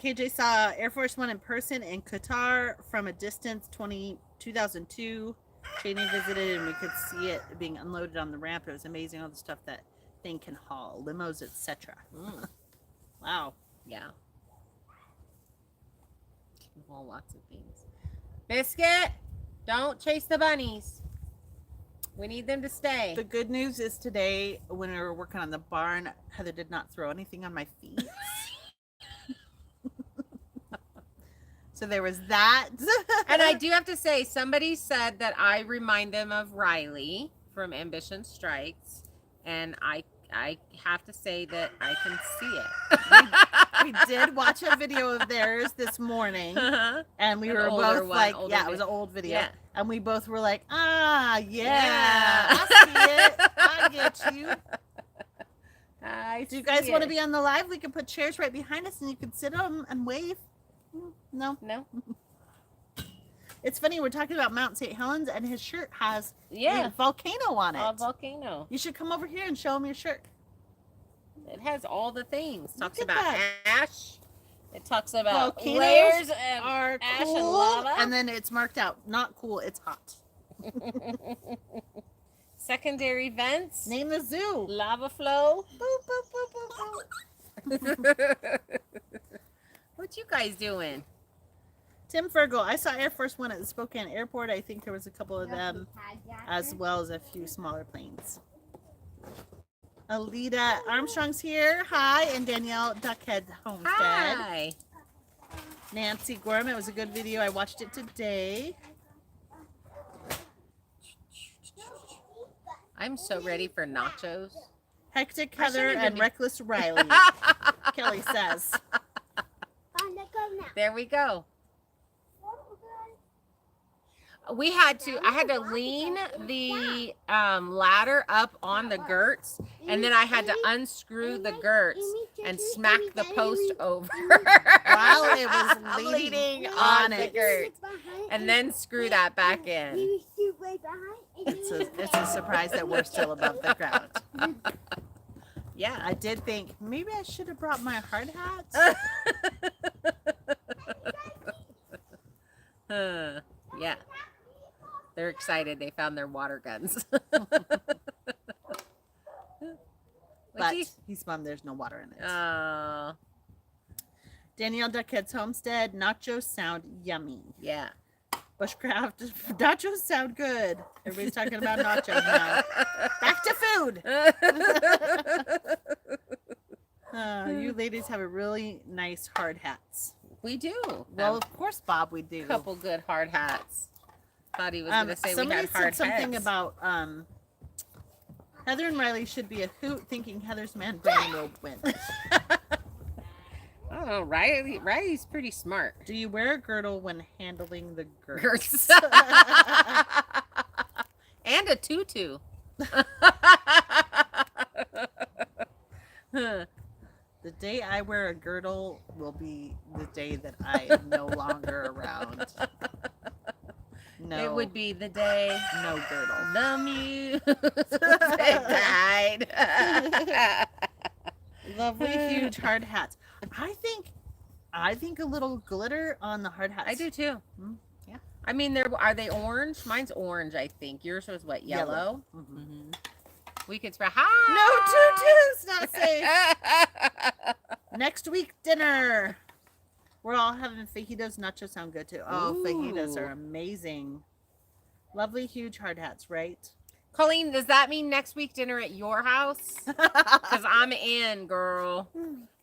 KJ saw Air Force One in person in Qatar from a distance, 2002. Cheney visited and we could see it being unloaded on the ramp. It was amazing, all the stuff that thing can haul, limos, etc. Wow. Yeah. Well, lots of things. Biscuit, don't chase the bunnies. We need them to stay. The good news is today, when we were working on the barn, Heather did not throw anything on my feet. So there was that. And I do have to say, somebody said that I remind them of Riley from Ambition Strikes, and I have to say that I can see it. We did watch a video of theirs this morning, and we An were older both one, like, older yeah, it was an old video. Yeah. And we both were like, ah, yeah, Yeah. I see it. I get you. Do you guys want to be on the live? We can put chairs right behind us, and you can sit on them and wave. No. No. It's funny, we're talking about Mount St. Helens, and his shirt has Yeah. a volcano on it. A volcano. You should come over here and show him your shirt. It has all the things. Look Talks at about that. ash. It talks about Volcanoes layers and Are ash cool, and lava. and then it's marked out. Not cool, it's hot. Secondary vents. Name the zoo. Lava flow. Boop, boop, boop, boop, boop. What you guys doing? Tim Fergal. I saw Air Force One at the Spokane Airport. I think there was a couple of them, as well as a few smaller planes. Alita Armstrong's here. Hi. And Danielle Duckhead Homestead. Hi. Nancy Gorham. It was a good video. I watched it today. I'm so ready for nachos. Hectic I Heather shouldn't even and be- Reckless Riley. Kelly says. There we go. We had to, I had to lean the ladder up on the girts, and then I had to unscrew the girts and smack the post over While it was leaning on on the it. girt, and then screw that back in. It's a surprise that we're still above the ground. Yeah. I did think maybe I should have brought my hard hat. Yeah. They're excited. They found their water guns. But he's bummed there's no water in it. Oh, Danielle Duckhead's Homestead. Nachos sound yummy. yeah. Bushcraft. Nachos sound good. Everybody's talking about nachos now. Back to food. You ladies have a really nice hard hats. We do. Well, of course, Bob, we do. A couple good hard hats. Thought he was going to say we somebody had hard said something heads. about Heather and Riley should be a hoot, thinking Heather's man brain will win. Oh, Riley's pretty smart. Do you wear a girdle when handling the girth? Girths. And a tutu. The day I wear a girdle will be the day that I am no longer around. No, It would be the day no girdle. the muse died. Lovely, huge hard hats. I think a little glitter on the hard hats. I do too. Yeah. I mean, are they orange? Mine's orange, I think. Yours was what, yellow? Mhm. We could spray. Hi. No tutus, not safe. Next week dinner. We're all having fajitas. Nachos sound good too. Oh, fajitas Ooh. are amazing. Lovely, huge hard hats, right? Colleen, does that mean next week dinner at your house? Because I'm in, girl.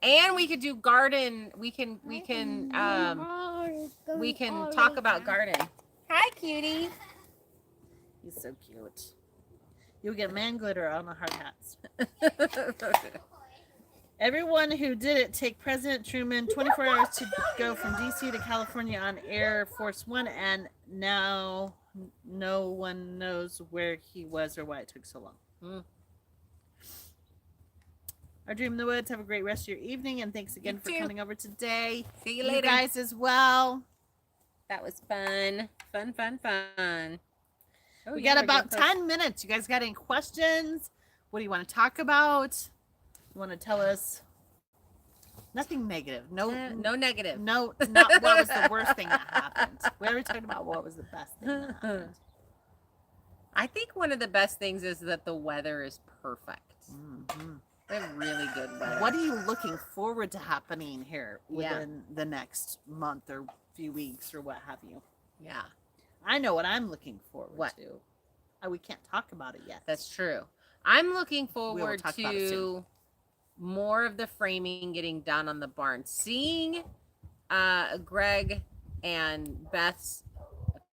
And we could do garden. We can talk about garden. Hi, cutie. He's so cute. You'll get man glitter on the hard hats. Everyone who did it take President Truman 24 hours to go from D.C. to California on Air Force One, and now no one knows where he was or why it took so long. Our Dream in the Woods. Have a great rest of your evening, and thanks again for coming over today. See you later. guys as well. That was fun. Fun. Oh, We got about 10 minutes. You guys got any questions? What do you want to talk about? You want to tell us? Nothing negative. No negative. No, not what was the worst thing that happened. We already talked about what was the best thing that happened. I think one of the best things is that the weather is perfect. Mm-hmm. We have really good weather. What are you looking forward to happening here within the next month or few weeks or what have you? Yeah. I know what I'm looking forward What? to. We can't talk about it yet. That's true. I'm looking forward talk about it to more of the framing getting done on the barn. Seeing Greg and Beth's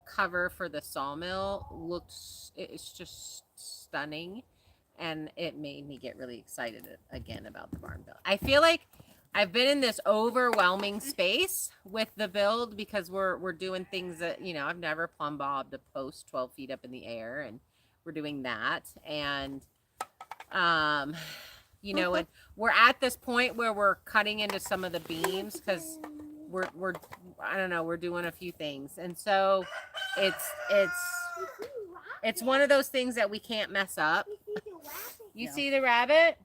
cover for the sawmill it's just stunning, and it made me get really excited again about the barn build. I feel like I've been in this overwhelming space with the build because we're doing things that, you know, I've never plumb bobbed a post 12 feet up in the air, and we're doing that. And you know, and we're at this point where we're cutting into some of the beams because we're I don't know, we're doing a few things, and so it's one of those things that we can't mess up. You see the rabbit?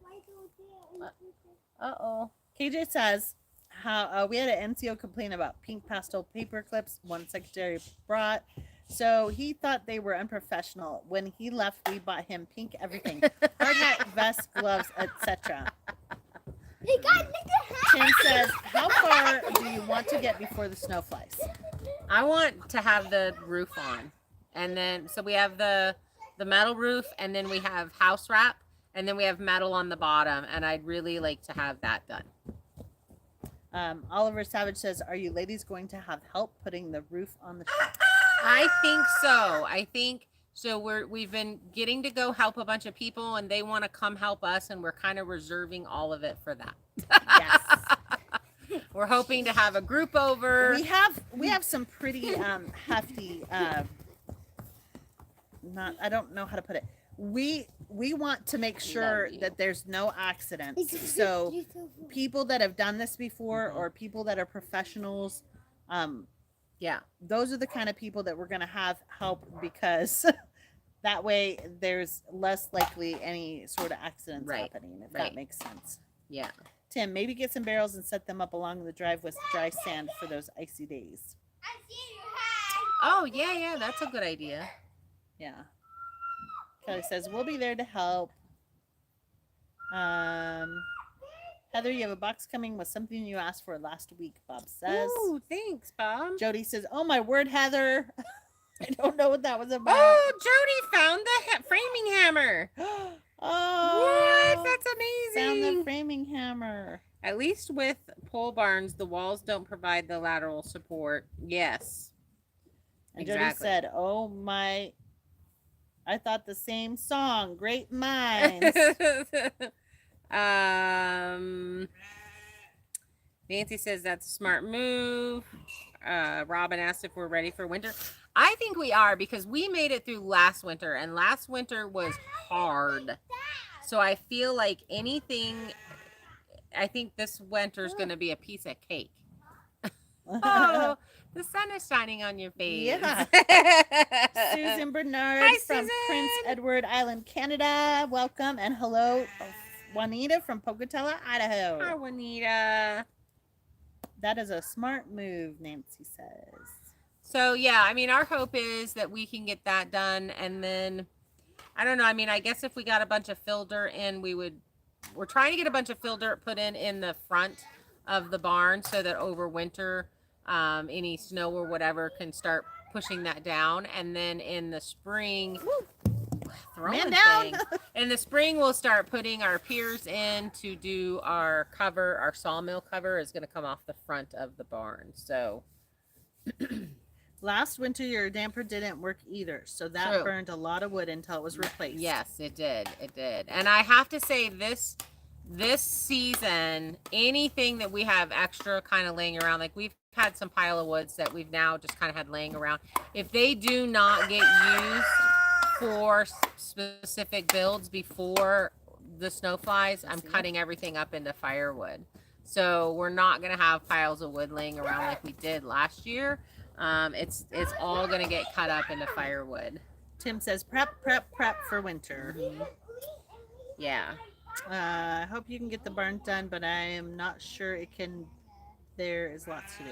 Uh-oh. KJ says how we had an NCO complain about pink pastel paper clips one secretary brought. So he thought they were unprofessional. When he left, we bought him pink everything. Hard hat, vest, gloves, etc. Tim says, how far do you want to get before the snow flies? I want to have the roof on. And then, so we have the metal roof, and then we have house wrap, and then we have metal on the bottom. And I'd really like to have that done. Oliver Savage says, are you ladies going to have help putting the roof on the shop? I think so. I think so. We've been getting to go help a bunch of people, and they want to come help us, and we're kind of reserving all of it for that. Yes. We're hoping to have a group over. We have some pretty hefty I don't know how to put it. We want to make sure that there's no accidents. So people that have done this before or people that are professionals, yeah, those are the kind of people that we're going to have help, because that way there's less likely any sort of accidents happening, if that makes sense. Yeah. Tim, maybe get some barrels and set them up along the drive with dry sand for those icy days. Oh, yeah, that's a good idea. Yeah. Kelly says, we'll be there to help. Heather, you have a box coming with something you asked for last week, Bob says. Oh, thanks, Bob. Jody says, oh my word, Heather. I don't know what that was about. Oh, Jody found the framing hammer. Oh. What? That's amazing. Found the framing hammer. At least with pole barns, the walls don't provide the lateral support. Yes. And Jody said, oh my, I thought the same song. Great minds. Nancy says that's a smart move. Robin asked if we're ready for winter. I think we are, because we made it through last winter, and last winter was hard. So I feel like I think this winter is going to be a piece of cake. Oh, the sun is shining on your face. Yeah. Susan Bernard from Susan. Prince Edward Island, Canada. Welcome, and hello, Juanita from Pocatello, Idaho. Hi, Juanita. That is a smart move, Nancy says. So, yeah, I mean, our hope is that we can get that done. And then, I don't know. I mean, I guess if we got a bunch of fill dirt in, we're trying to get a bunch of fill dirt put in the front of the barn so that over winter, any snow or whatever can start pushing that down. And then in the spring, throwing Man down. things. In the spring, we'll start putting our piers in to do our cover. Our sawmill cover is going to come off the front of the barn. So Last winter, your damper didn't work either, so that True. burned a lot of wood until it was replaced. yes, it did. It did. And I have to say this season, anything that we have extra kind of laying around, like we've had some pile of woods that we've now just kind of had laying around. If they do not get used for specific builds before the snow flies, I'm cutting everything up into firewood. So we're not going to have piles of wood laying around like we did last year. It's all going to get cut up into firewood. Tim says, prep for winter. Yeah. I hope you can get the barn done, but I am not sure it can. There is lots to do.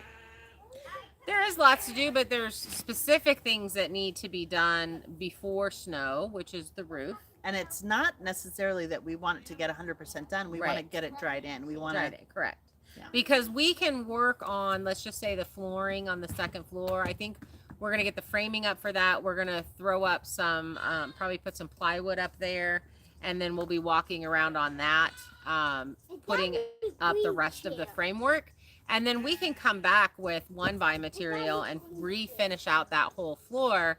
There is lots to do, but there's specific things that need to be done before snow, which is the roof. And it's not necessarily that we want it to get 100% done. We want to Right. get it dried in. We want Dried to. it, correct. Yeah. Because we can work on, let's just say, the flooring on the second floor. I think we're going to get the framing up for that. We're going to throw up some, probably put some plywood up there, and then we'll be walking around on that, putting up the rest of the framework. And then we can come back with one by material and refinish out that whole floor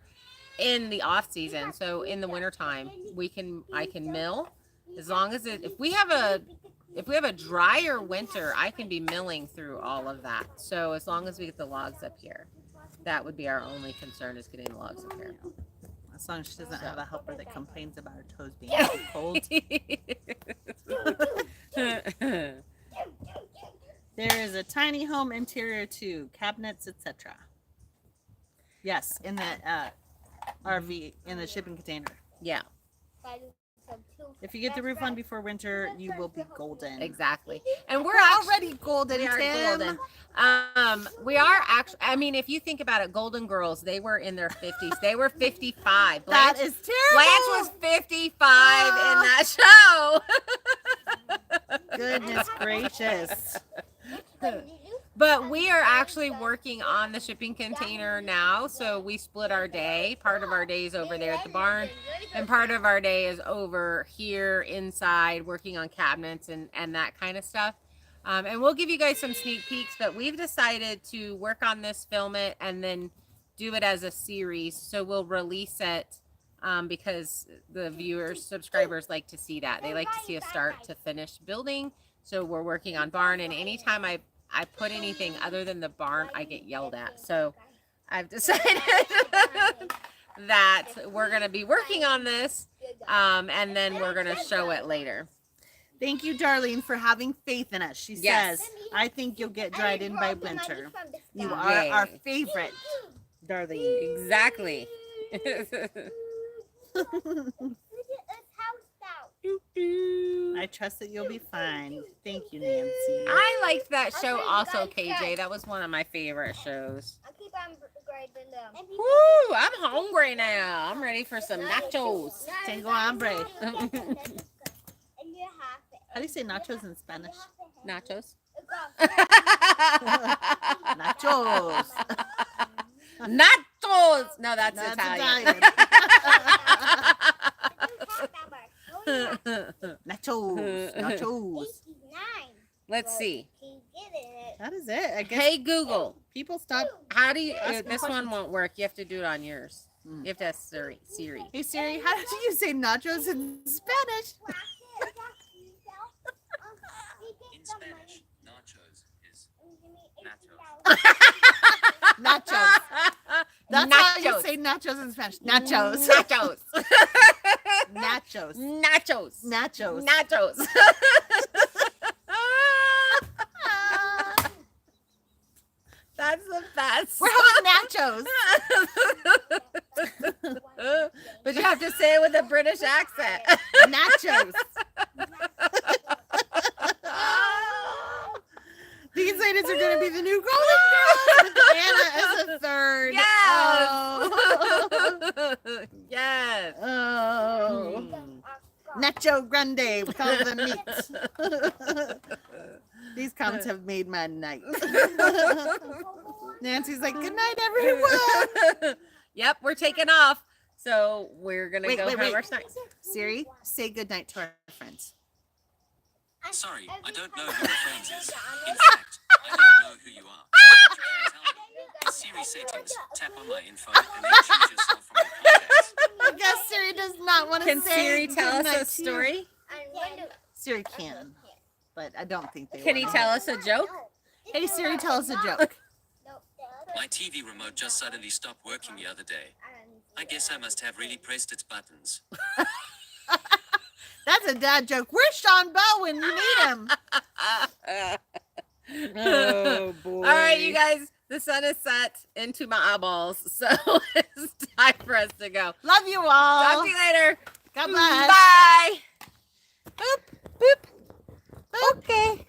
in the off season. So in the wintertime, I can mill as long as if we have a drier winter, I can be milling through all of that. So as long as we get the logs up here, that would be our only concern, is getting the logs up here. As long as she doesn't have a helper that complains about her toes being too cold. There is a tiny home interior too, cabinets, etc. Yes, in the RV, in the shipping container. Yeah, If you get the roof on before winter, you will be golden. exactly. And we're Already golden, We are Tim. golden. We are actually, I mean, if you think about it, Golden Girls, they were in their 50s. They were 55. That Blanche, is terrible. Blanche was 55 in that show. Goodness gracious. But we are actually working on the shipping container now. So we split our day. Part of our day is over there at the barn, and part of our day is over here inside working on cabinets and that kind of stuff. And we'll give you guys some sneak peeks, but we've decided to work on this, film it, and then do it as a series. So we'll release it because the viewers, subscribers like to see that. They like to see a start to finish building. So we're working on barn, and anytime I put anything other than the barn, I get yelled at. So I've decided that we're going to be working on this, and then we're going to show it later. Thank you, Darlene, for having faith in us. She Yes. says, I think you'll get dried in by winter. You are Yay. our favorite, Darlene. Exactly. I trust that you'll be fine. Thank you, Nancy. I liked that show also, KJ. That was one of my favorite shows. I keep on grading them. Woo! I'm hungry now. I'm ready for some nachos. Tengo hambre. And you have How do you say nachos in Spanish? Nachos. Nachos. Nachos. No, that's That's Italian. Nachos. Nachos. Let's see. That is it. I guess Hey Google, people stop. how do you? Ask me This one questions. won't work. You have to do it on yours. Mm. You have to ask Siri. Hey Siri, how do you say nachos in Spanish? In Spanish, nachos is nachos. Nachos. That's how you Nachos. say nachos in Spanish. Nachos. Nachos. Nachos. Nachos. Nachos. Nachos. That's the best. We're having nachos. But you have to say it with a British accent. Nachos. These ladies are going to be the new Golden Girls with Anna as a third. Yes. Oh. Yes. Oh. Nacho Grande with all the meat. These comments have made my night. Nancy's like, good night, everyone. Yep, we're taking off. So we're gonna Wait, go wait, have wait. our snacks. Siri, say goodnight to our friends. Sorry, I don't know who your friends is. In fact, I don't know who you are. But you can tell me. In Siri settings, tap on my info and then choose yourself from your contacts. I guess Siri does not want to Can say Siri tell goodnight us to a you. story? Siri can, but I don't think they Can he will. tell us a joke? Hey Siri, tell us a joke. My TV remote just suddenly stopped working the other day. I guess I must have really pressed its buttons. That's a dad joke. Where's Sean Bell when you need him? Oh boy! All right, you guys. The sun is set into my eyeballs, so it's time for us to go. Love you all. Talk to you later. God bless. Bye. Boop, boop. Boop. Okay.